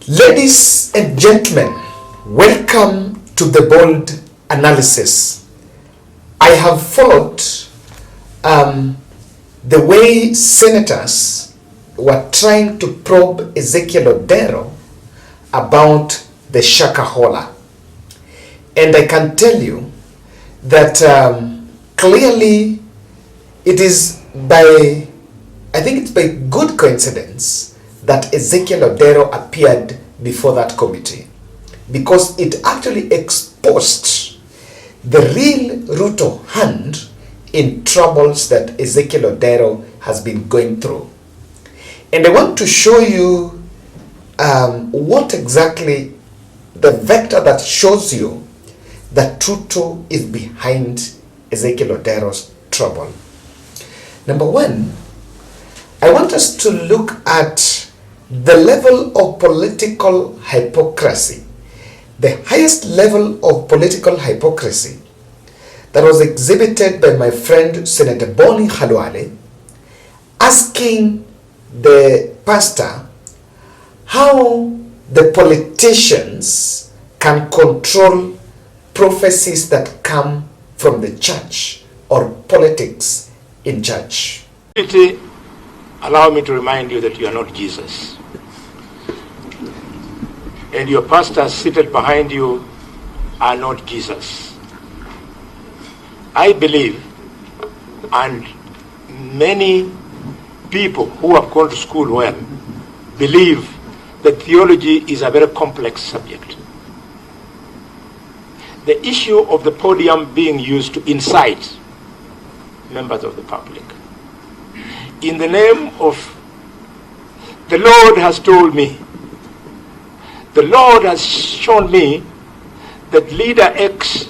Ladies and gentlemen, welcome to the bold analysis. I have followed the way senators were trying to probe Ezekiel Odero about the Shakahola. And I can tell you that clearly it is by, I think it's by good coincidence that Ezekiel Odero appeared before that committee, because it actually exposed the real Ruto hand in troubles that Ezekiel Odero has been going through. And I want to show you what exactly the vector that shows you that Ruto is behind Ezekiel Odero's trouble. Number one, I want us to look at the level of political hypocrisy, the highest level of political hypocrisy that was exhibited by my friend Senator Boni Khalwale, asking the pastor how the politicians can control prophecies that come from the church or politics in church. Allow me to remind you that you are not Jesus. And your pastors seated behind you are not Jesus. I believe, and many people who have gone to school well believe, that theology is a very complex subject. The issue of the podium being used to incite members of the public in the name of the Lord has told me, the Lord has shown me that leader X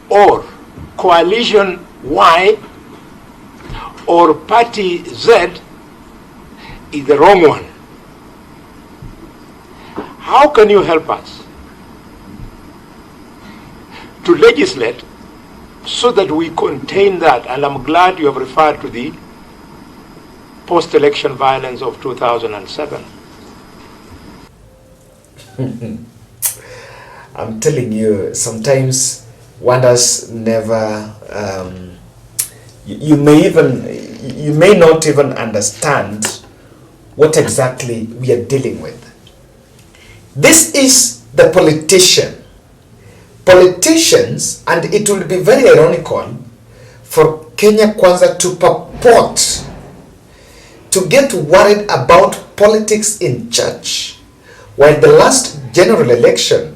or coalition Y or party Z is the wrong one. How can you help us to legislate so that we contain that? And I'm glad you have referred to the post-election violence of 2007. I'm telling you, sometimes wonders never, you may not even understand what exactly we are dealing with. This is the politicians, and it will be very ironical for Kenya Kwanza to purport to get worried about politics in church, while the last general election,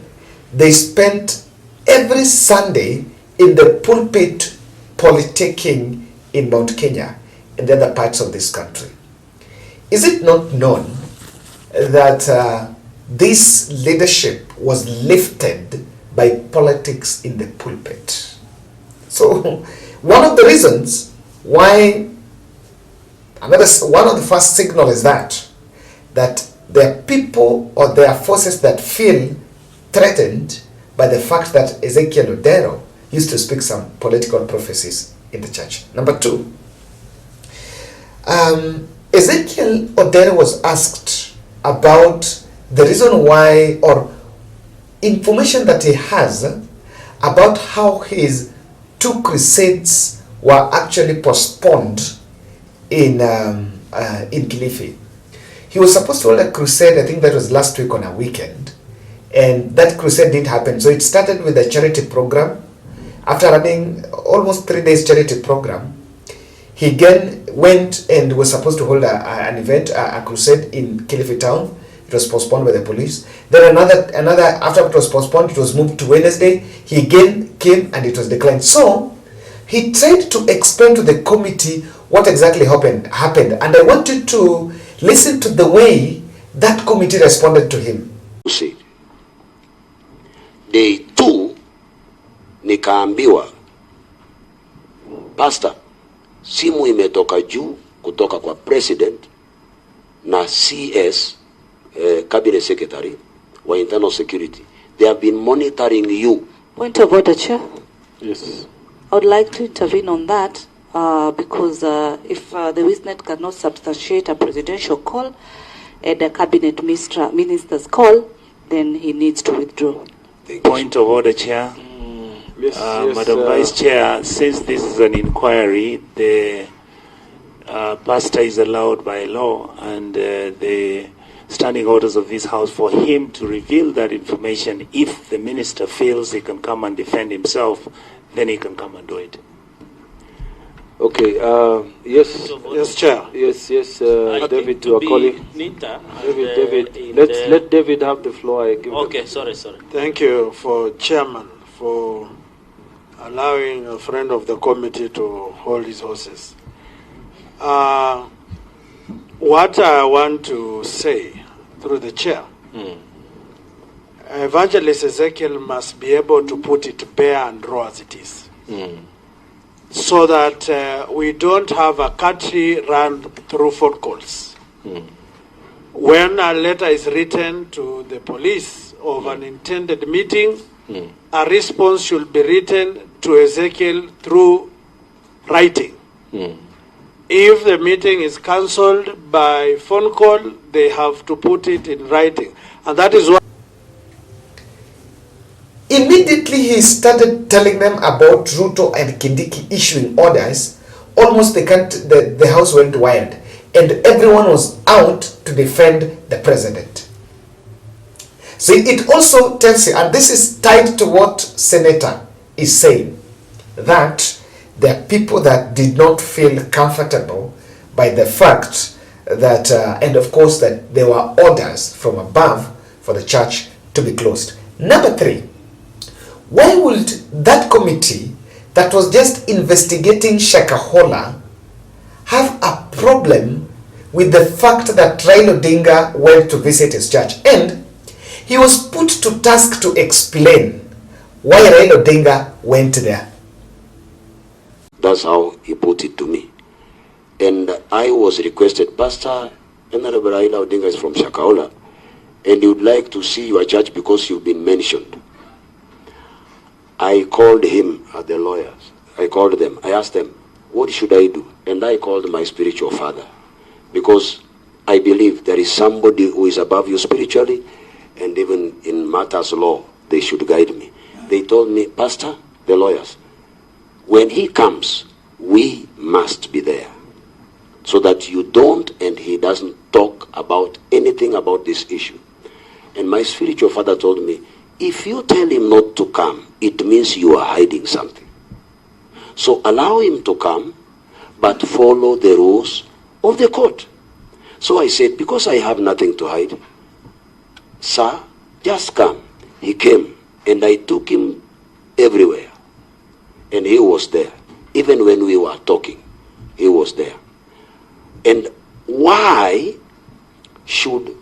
they spent every Sunday in the pulpit politicking in Mount Kenya and the other parts of this country. Is it not known that this leadership was lifted by politics in the pulpit? So one of the reasons why, one of the first signal is that there are people or there are forces that feel threatened by the fact that Ezekiel Odero used to speak some political prophecies in the church. Number two, Ezekiel Odero was asked about the reason why, or information that he has about how his two crusades were actually postponed in Kilifi. He was supposed to hold a crusade, I think that was last week on a weekend, and that crusade didn't happen. So it started with a charity program. After running almost 3 days charity program, he again went and was supposed to hold an event, a crusade in Kilifi town. It was postponed by the police. Then another after it was postponed, it was moved to Wednesday. He again came and it was declined. So he tried to explain to the committee what exactly happened, and I wanted to listen to the way that committee responded to him. Day 2, nikaambiwa, Pastor, simu imetoka juu kutoka kwa president na CS, cabinet secretary wa internal security. They have been monitoring you. Point of order, Chair. Yes. I would like to intervene on that. because if the witness cannot substantiate a presidential call and a cabinet minister's call, then he needs to withdraw. Point of order, Chair. Madam Vice Chair, since this is an inquiry, the pastor is allowed by law and the standing orders of this House for him to reveal that information. If the minister feels he can come and defend himself, then he can come and do it. Okay, yes. Yes, Chair. Yes, David, you are calling. David, let David have the floor. Sorry. Thank you for Chairman for allowing a friend of the committee to hold his horses. What I want to say through the chair, Evangelist Ezekiel must be able to put it bare and raw as it is. So that we don't have a country run through phone calls. When a letter is written to the police of an intended meeting, a response should be written to Ezekiel through writing. If the meeting is cancelled by phone call, they have to put it in writing. And that is why immediately he started telling them about Ruto and Kindiki issuing orders. Almost the house went wild, and everyone was out to defend the president. So it also tells you, and this is tied to what Senator is saying, that there are people that did not feel comfortable by the fact that, and of course, that there were orders from above for the church to be closed. Number 3, why would that committee that was just investigating Shakahola have a problem with the fact that Raila Odinga went to visit his church? And he was put to task to explain why Raila Odinga went there. That's how he put it to me. And I was requested, Pastor, Honorable Raila Odinga is from Shakahola, and he would like to see your church because you've been mentioned. I called him at the lawyers. I called them. I asked them, what should I do? And I called my spiritual father, because I believe there is somebody who is above you spiritually, and even in matters law, they should guide me. They told me, Pastor, the lawyers, when he comes, we must be there, so that you don't and he doesn't talk about anything about this issue. And my spiritual father told me, if you tell him not to come, it means you are hiding something. So allow him to come, but follow the rules of the court. So I said, because I have nothing to hide, sir, just come. He came, and I took him everywhere. And he was there. Even when we were talking, he was there. And why should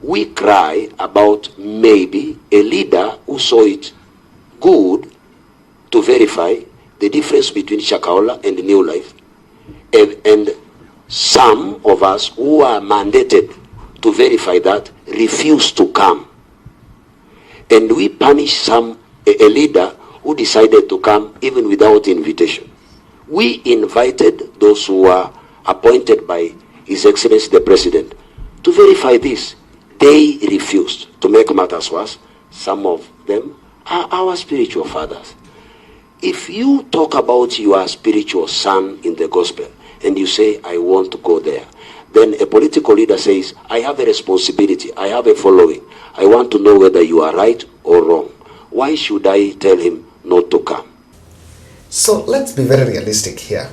we cry about maybe a leader who saw it good to verify the difference between Shakahola and New Life, and some of us who are mandated to verify that refuse to come, and we punish a leader who decided to come even without invitation? We invited those who were appointed by His Excellency the President to verify this. They refused. To make matters worse, some of them are our spiritual fathers. If you talk about your spiritual son in the gospel and you say, I want to go there, then a political leader says, I have a responsibility, I have a following, I want to know whether you are right or wrong. Why should I tell him not to come? So let's be very realistic here.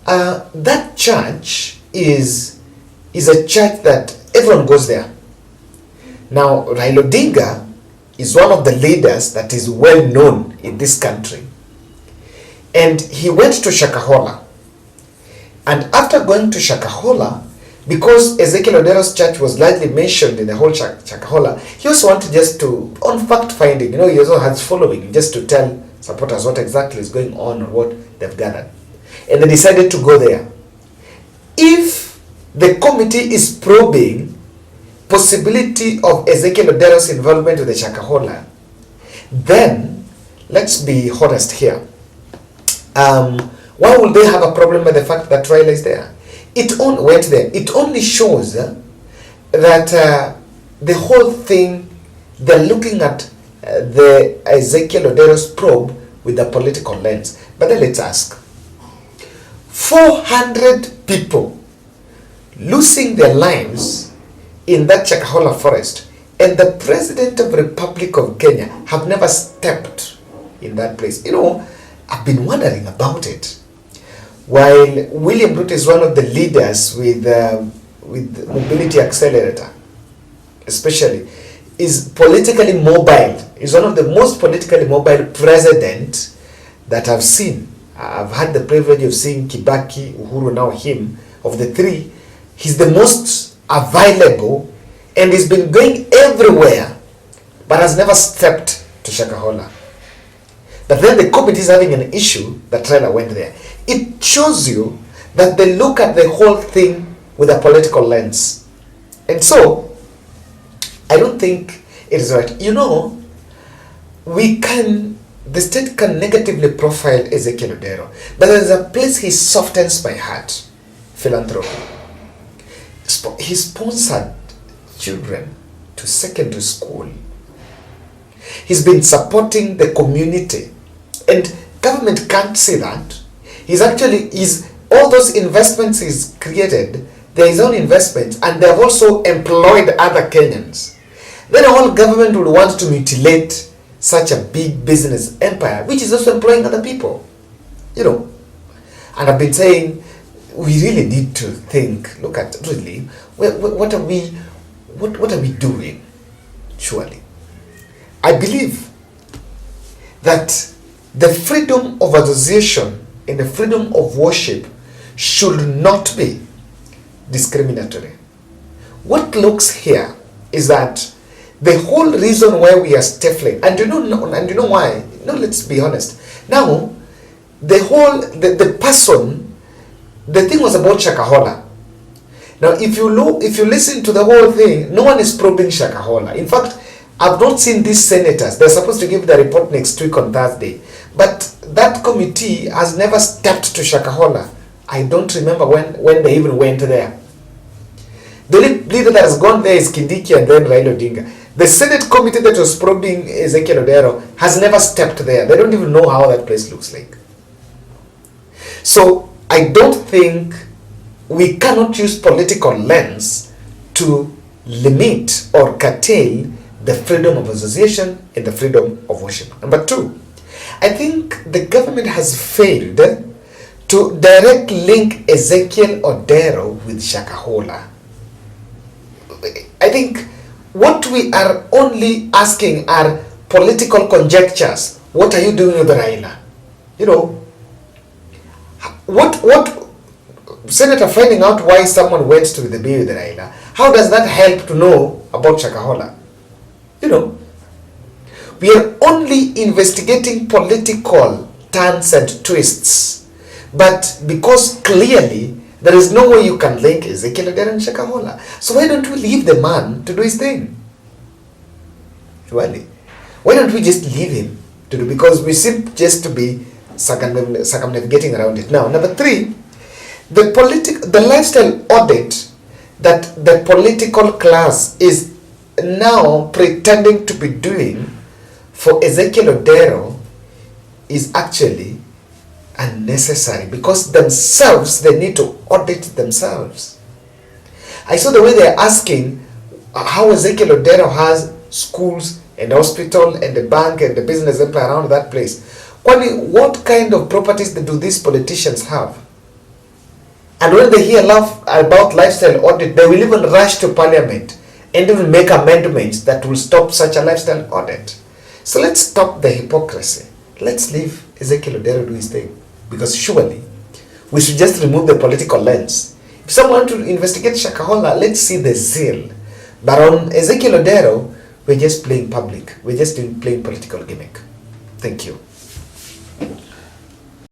That church is a church that everyone goes there. Now, Raila Odinga is one of the leaders that is well known in this country. And he went to Shakahola. And after going to Shakahola, because Ezekiel Odero's church was largely mentioned in the whole Shakahola, he also wanted just to, on fact finding, he also has following, just to tell supporters what exactly is going on or what they've gathered. And they decided to go there. If the committee is probing possibility of Ezekiel Odero's involvement with the Shakahola, then let's be honest here. Why would they have a problem with the fact that Raila is there? It only shows that the whole thing, they're looking at the Ezekiel Odero's probe with a political lens. But then let's ask, 400 people losing their lives in that Chakahola forest, and the President of the Republic of Kenya have never stepped in that place. You know, I've been wondering about it. While William Ruto is one of the leaders with Mobility Accelerator, especially, is politically mobile. Is one of the most politically mobile presidents that I've seen. I've had the privilege of seeing Kibaki, Uhuru, now him. Of the three, he's the most available, and he's been going everywhere, but has never stepped to Shakahola. But then the committee is having an issue that Raila went there. It shows you that they look at the whole thing with a political lens. And so, I don't think it is right. You know, the state can negatively profile Ezekiel Odero, but there's a place he softens my heart. Philanthropy. He sponsored children to secondary school. He's been supporting the community, and government can't see that. All those investments he's created, they're his own investments, and they've also employed other Kenyans. Then the whole government would want to mutilate such a big business empire, which is also employing other people. You know, and I've been saying, we really need to think, look at, really, what are we doing, surely? I believe that the freedom of association and the freedom of worship should not be discriminatory. What looks here is that the whole reason why we are stifling, and you know why? No, let's be honest. Now, the thing was about Shakahola. Now, if you listen to the whole thing, no one is probing Shakahola. In fact, I've not seen these senators. They're supposed to give the report next week on Thursday. But that committee has never stepped to Shakahola. I don't remember when they even went there. The only leader that has gone there is Kindiki and then Raila Odinga. The Senate committee that was probing Ezekiel Odero has never stepped there. They don't even know how that place looks like. So, I don't think we cannot use political lens to limit or curtail the freedom of association and the freedom of worship. Number two, I think the government has failed to direct link Ezekiel Odero with Shakahola. I think what we are only asking are political conjectures. What are you doing with Raila? You know, what Senator finding out why someone went to the bay with Raila, how does that help to know about Shakahola? You know, we are only investigating political turns and twists, but because clearly there is no way you can link Ezekiel Odero and Shakahola. So why don't we leave the man to do his thing? Really? Why don't we just leave him to do? Because we seem just to be circumnavigating around it. Now, number three, the lifestyle audit that the political class is now pretending to be doing for Ezekiel Odero is actually unnecessary, because themselves, they need to audit themselves. I saw the way they're asking how Ezekiel Odero has schools and hospital and the bank and the business empire around that place. What kind of properties do these politicians have? And when they hear about lifestyle audit, they will even rush to parliament and even make amendments that will stop such a lifestyle audit. So let's stop the hypocrisy. Let's leave Ezekiel Odero do his thing. Because surely, we should just remove the political lens. If someone wants to investigate Shakahola, let's see the zeal. But on Ezekiel Odero, we're just playing public. We're just playing political gimmick. Thank you.